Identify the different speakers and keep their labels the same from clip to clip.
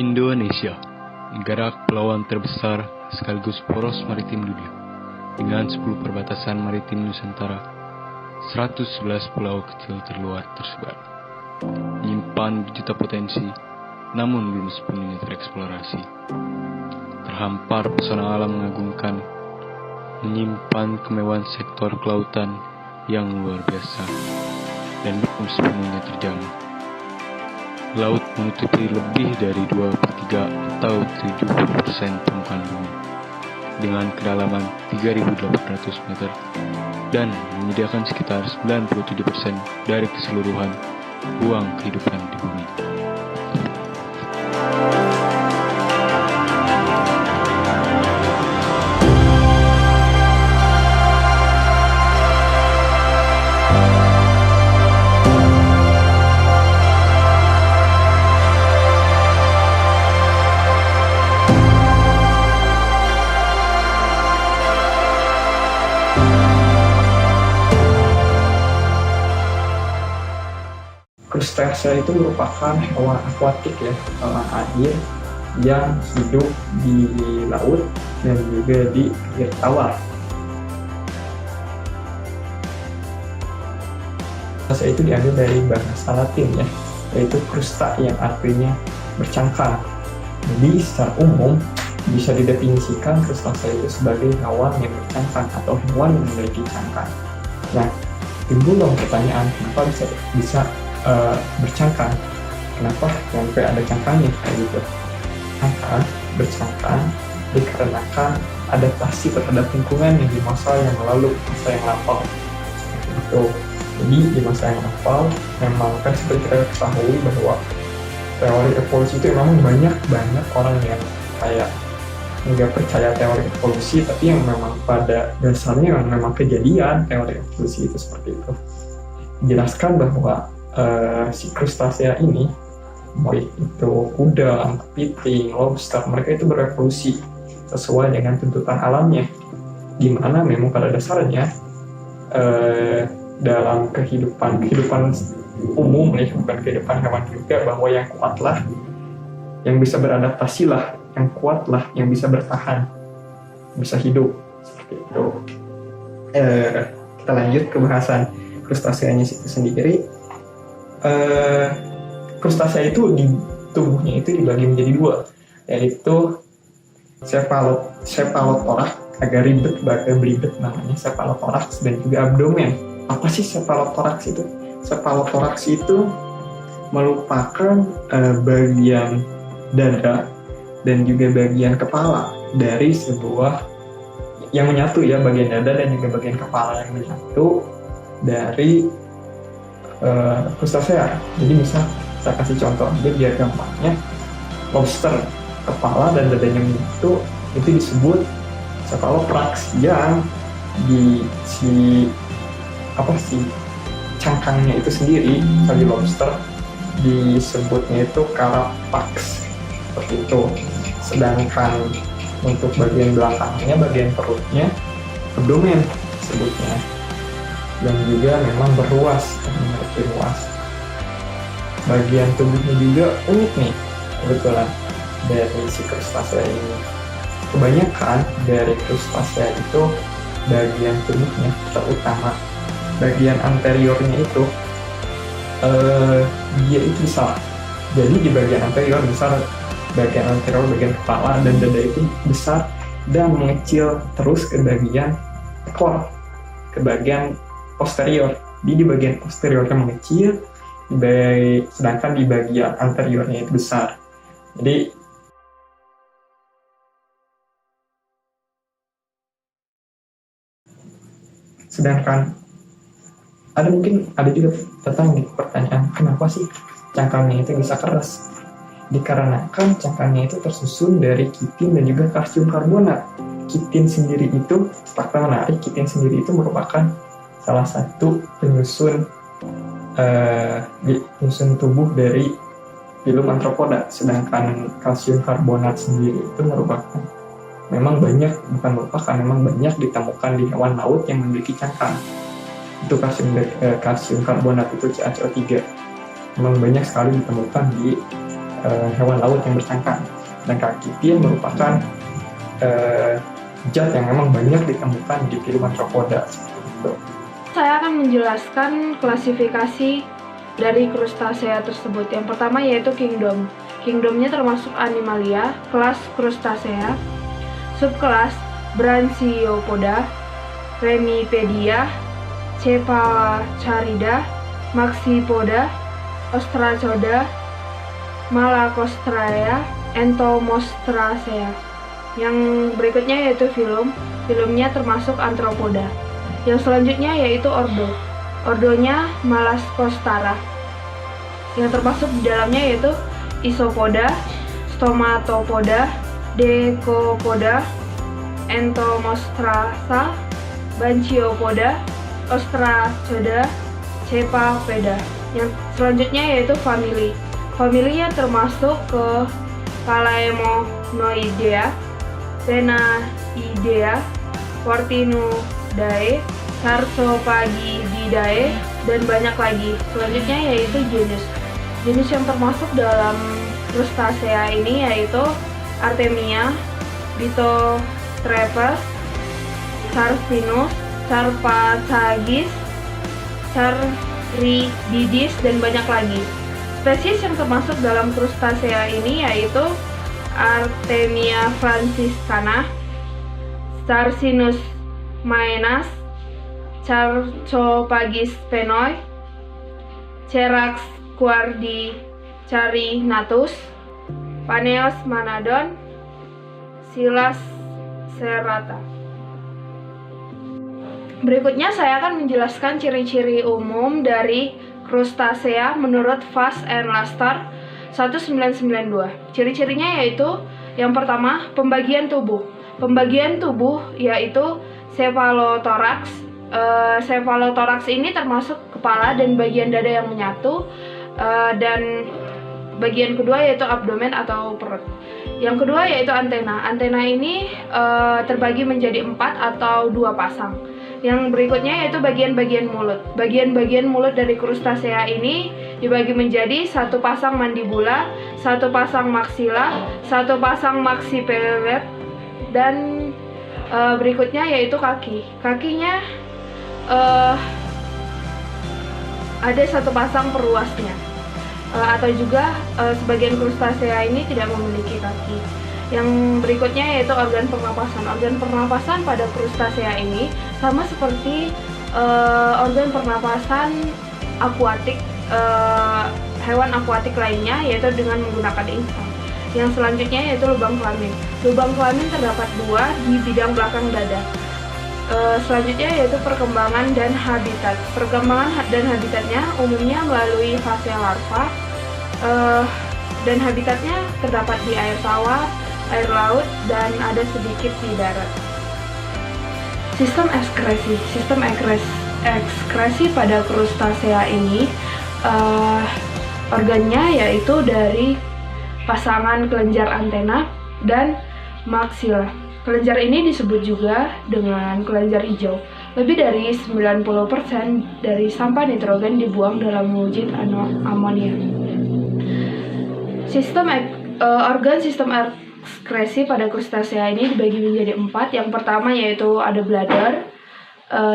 Speaker 1: Indonesia, negara kepulauan terbesar sekaligus poros maritim dunia, dengan 10 perbatasan maritim Nusantara, 111 pulau kecil terluar tersebar, menyimpan juta potensi, namun belum sepenuhnya tereksplorasi. Terhampar pesona alam mengagumkan, menyimpan kemewahan sektor kelautan yang luar biasa, dan belum sepenuhnya terjamah. Laut menutupi lebih dari 2/3 atau 70% permukaan bumi, dengan kedalaman 3.800 meter, dan menyediakan sekitar 97% dari keseluruhan ruang kehidupan di bumi.
Speaker 2: Krustacea itu merupakan hewan akuatik ya, hewan air yang hidup di laut dan juga di air tawar. Krustacea itu diambil dari bahasa Latin ya, yaitu krusta yang artinya bercangkang. Jadi secara umum bisa didefinisikan krustacea itu sebagai hewan yang bercangkang atau hewan yang memiliki cangkang. Nah, timbul dong pertanyaan, kenapa bisa bercangkang? Kenapa sampai ada cangkangnya kayak gitu? Maka bercangkang dikarenakan adaptasi terhadap lingkungan yang di masa yang lalu, masa yang lampau. Itu. Jadi di masa yang lampau memang kan seperti kita ketahui bahwa teori evolusi itu memang banyak banget orang yang kayak nggak percaya teori evolusi, tapi yang memang pada dasarnya memang kejadian teori evolusi itu seperti itu. Dijelaskan bahwa si krustacea ini, mau itu udang, kepiting, lobster, mereka itu berevolusi sesuai dengan tuntutan alamnya, dimana memang pada dasarnya dalam kehidupan umum nih, bukan kehidupan hewan juga, bahwa yang kuatlah, yang bisa beradaptasi lah, yang kuat lah, yang bisa bertahan, bisa hidup seperti itu. Kita lanjut ke bahasan krustaceanya itu sendiri. Krustacea itu di tubuhnya itu dibagi menjadi dua, yaitu cephalothorax, agak ribet, agak belibet namanya cephalothorax, dan juga abdomen. Apa sih cephalothorax itu? Cephalothorax itu merupakan bagian dada dan juga bagian kepala dari sebuah yang menyatu ya, bagian dada dan juga bagian kepala yang menyatu dari krustacea. Jadi misal saya kasih contoh aja biar gampangnya, lobster kepala dan dadanya menyatu itu disebut cephalothorax, yang di cangkangnya itu sendiri bagi lobster disebutnya itu carapax seperti itu. Sedangkan untuk bagian belakangnya, bagian perutnya, abdomen sebutnya, dan juga memang berruas, memiliki ruas. Bagian tubuhnya juga unik nih, kebetulan dari si krustacea ini. Kebanyakan dari krustacea itu bagian tubuhnya, terutama bagian anteriornya itu dia itu besar. Jadi di bagian anterior besar, bagian anterior, bagian kepala dan dada itu besar dan mengecil terus ke bagian ekor, ke bagian posterior. Di bagian posteriornya mengecil, sedangkan di bagian anteriornya itu besar. Jadi sedangkan ada juga pertanyaan, kenapa sih cangkangnya itu bisa keras? Dikarenakan cangkangnya itu tersusun dari kitin dan juga kalsium karbonat. Kitin sendiri itu, fakta menarik, kitin sendiri itu merupakan salah satu penyusun tubuh dari filum arthropoda, sedangkan kalsium karbonat sendiri itu merupakan memang banyak ditemukan di hewan laut yang memiliki cangkang. Itu kalsium karbonat itu CaCO3 memang banyak sekali ditemukan di hewan laut yang bercangkang. Dan kakipin merupakan zat yang memang banyak ditemukan di film arthropoda seperti itu.
Speaker 3: Saya akan menjelaskan klasifikasi dari krustasea tersebut. Yang pertama yaitu kingdom. Kingdomnya termasuk Animalia, kelas krustasea, subkelas Brachiopoda, Remipedia, Cephalocharida, Maxipoda, Ostracoda, Malacostraea, Entomostracea. Yang berikutnya yaitu filum. Filumnya termasuk Arthropoda. Yang selanjutnya yaitu ordo. Ordonya Malacostraea. Yang termasuk di dalamnya yaitu Isopoda, Stomatopoda, Decopoda, Entomostrasa, Brachiopoda, Ostracoda, Cephalopeda. Yang selanjutnya yaitu famili. Familinya termasuk ke Palaemonoidea, Tenaidea, Portinidae, Sarcophagidae, dan banyak lagi. Selanjutnya yaitu genus. Jenis yang termasuk dalam krustasea ini yaitu Artemia, Bithotrepes, Sarvinus, Sarpathagis, Charididis, dan banyak lagi. Spesies yang termasuk dalam krustasea ini yaitu Artemia franciscana, Sarsinus maenas, Sarcophagis penoi, Cherax guardicarinatus, Paneos manadon, Silas serrata. Berikutnya saya akan menjelaskan ciri-ciri umum dari krustasea menurut Fass and Laster 1992. Ciri-cirinya yaitu yang pertama, pembagian tubuh. Pembagian tubuh yaitu cephalothorax. Cephalothorax ini termasuk kepala dan bagian dada yang menyatu, dan bagian kedua yaitu abdomen atau perut. Yang kedua yaitu antena. Antena ini terbagi menjadi 4 atau 2 pasang. Yang berikutnya yaitu bagian-bagian mulut. Bagian-bagian mulut dari krustasea ini dibagi menjadi 1 pasang mandibula, 1 pasang maksila, 1 pasang maxipelet, dan berikutnya yaitu kaki. Kakinya ada 1 pasang peruasnya. Atau juga sebagian krustasea ini tidak memiliki kaki. Yang berikutnya yaitu organ pernapasan. Organ pernapasan pada krustasea ini sama seperti organ pernapasan akuatik, hewan akuatik lainnya, yaitu dengan menggunakan insang. Yang selanjutnya yaitu lubang kelamin. Lubang kelamin terdapat 2 di bidang belakang dada. Selanjutnya yaitu perkembangan dan habitat. Perkembangan dan habitatnya umumnya melalui fase larva, dan habitatnya terdapat di air tawar, air laut, dan ada sedikit di darat. Sistem ekskresi. Sistem ekskresi pada krustasea ini organnya yaitu dari pasangan kelenjar antena dan maksila. Kelenjar ini disebut juga dengan kelenjar hijau. Lebih dari 90% dari sampah nitrogen dibuang dalam wujud amonia. Organ sistem ekskresi pada krustasea ini dibagi menjadi 4. Yang pertama yaitu ada bladder,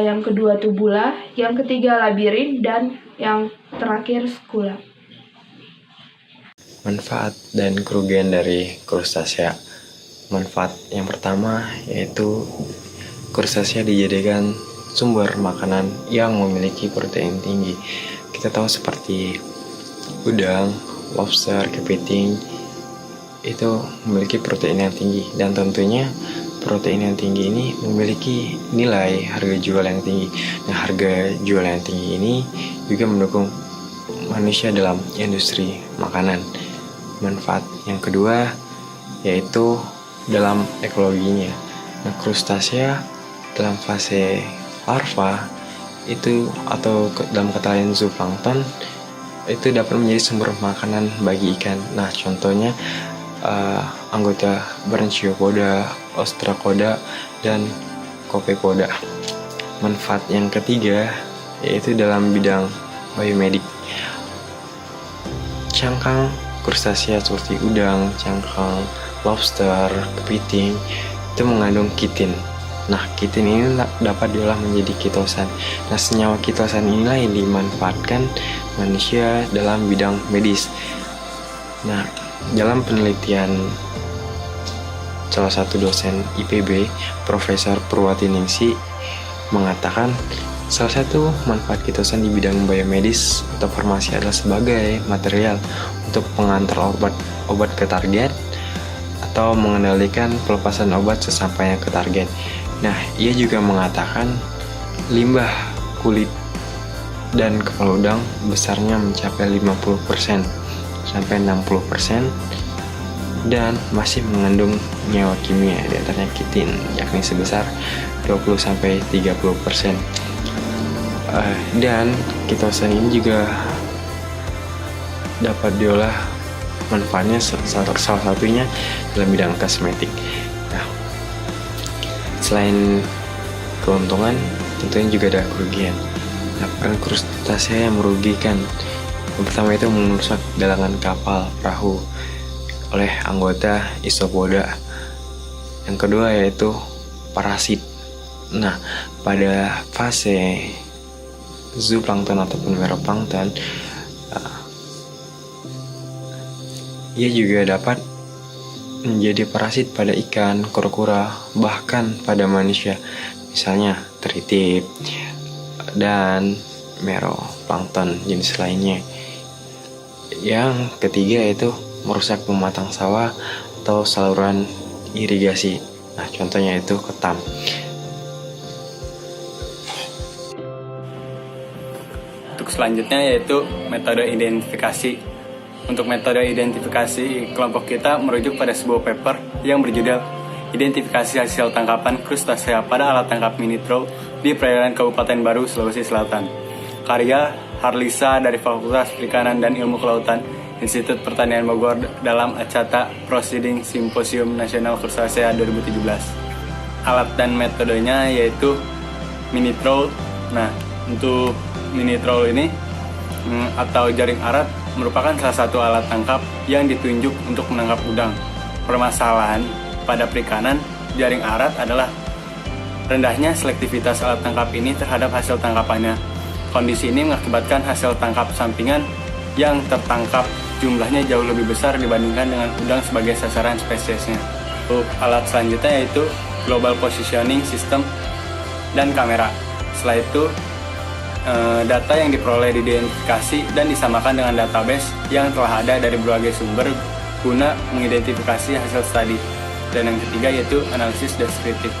Speaker 3: yang kedua tubula, yang ketiga labirin, dan yang terakhir skula.
Speaker 4: Manfaat dan kerugian dari krustasea. Manfaat yang pertama yaitu krustasea dijadikan sumber makanan yang memiliki protein tinggi. Kita tahu seperti udang, lobster, kepiting itu memiliki protein yang tinggi, dan tentunya protein yang tinggi ini memiliki nilai harga jual yang tinggi. Nah, harga jual yang tinggi ini juga mendukung manusia dalam industri makanan. Manfaat yang kedua yaitu dalam ekologinya. Nah, krustasea dalam fase larva itu, atau dalam kata lain zooplankton, itu dapat menjadi sumber makanan bagi ikan. Nah, contohnya anggota Brachiopoda, Ostracoda, dan Copepoda. Manfaat yang ketiga yaitu dalam bidang biomedik. Cangkang krustasea seperti udang, cangkang, lobster, kepiting itu mengandung kitin. Nah, kitin ini dapat diolah menjadi kitosan. Nah, senyawa kitosan inilah yang dimanfaatkan manusia dalam bidang medis. Nah, dalam penelitian salah satu dosen IPB, Profesor Purwatiningsi, mengatakan salah satu manfaat kitosan di bidang biomedis atau farmasi adalah sebagai material untuk pengantar obat ke target atau mengendalikan pelepasan obat sesampainya ke target. Nah, ia juga mengatakan limbah kulit dan kepala udang besarnya mencapai 50% sampai 60% dan masih mengandung nyawa kimia, di antaranya kitin, yakni sebesar 20-30%. Dan kitosan ini juga dapat diolah, manfaatnya salah satunya dalam bidang kosmetik. Nah, selain keuntungan, tentunya juga ada kerugian. Nah, peran krustasea yang merugikan, yang pertama itu merusak galangan kapal, perahu oleh anggota isopoda. Yang kedua yaitu parasit. Nah, pada fase zooplankton ataupun meroplankton, ia juga dapat menjadi parasit pada ikan, kura-kura, bahkan pada manusia, misalnya teritip dan meroplankton jenis lainnya. Yang ketiga yaitu merusak pematang sawah atau saluran irigasi. Nah, contohnya itu ketam.
Speaker 5: Untuk selanjutnya yaitu metode identifikasi. Untuk metode identifikasi, kelompok kita merujuk pada sebuah paper yang berjudul Identifikasi Hasil Tangkapan Krustasea pada Alat Tangkap Mini Troll di Perairan Kabupaten Baru, Sulawesi Selatan. Karya Harlisa dari Fakultas Perikanan dan Ilmu Kelautan Institut Pertanian Bogor dalam Acata Proceeding Simposium Nasional Krustasea 2017. Alat dan metodenya yaitu mini troll. Nah, untuk mini troll ini atau jaring arat merupakan salah satu alat tangkap yang ditunjuk untuk menangkap udang. Permasalahan pada perikanan jaring arat adalah rendahnya selektivitas alat tangkap ini terhadap hasil tangkapannya. Kondisi ini mengakibatkan hasil tangkap sampingan yang tertangkap jumlahnya jauh lebih besar dibandingkan dengan udang sebagai sasaran spesiesnya. Untuk alat selanjutnya yaitu Global Positioning System dan kamera. Setelah itu, data yang diperoleh diidentifikasi dan disamakan dengan database yang telah ada dari berbagai sumber guna mengidentifikasi hasil studi. Dan yang ketiga yaitu analisis deskriptif.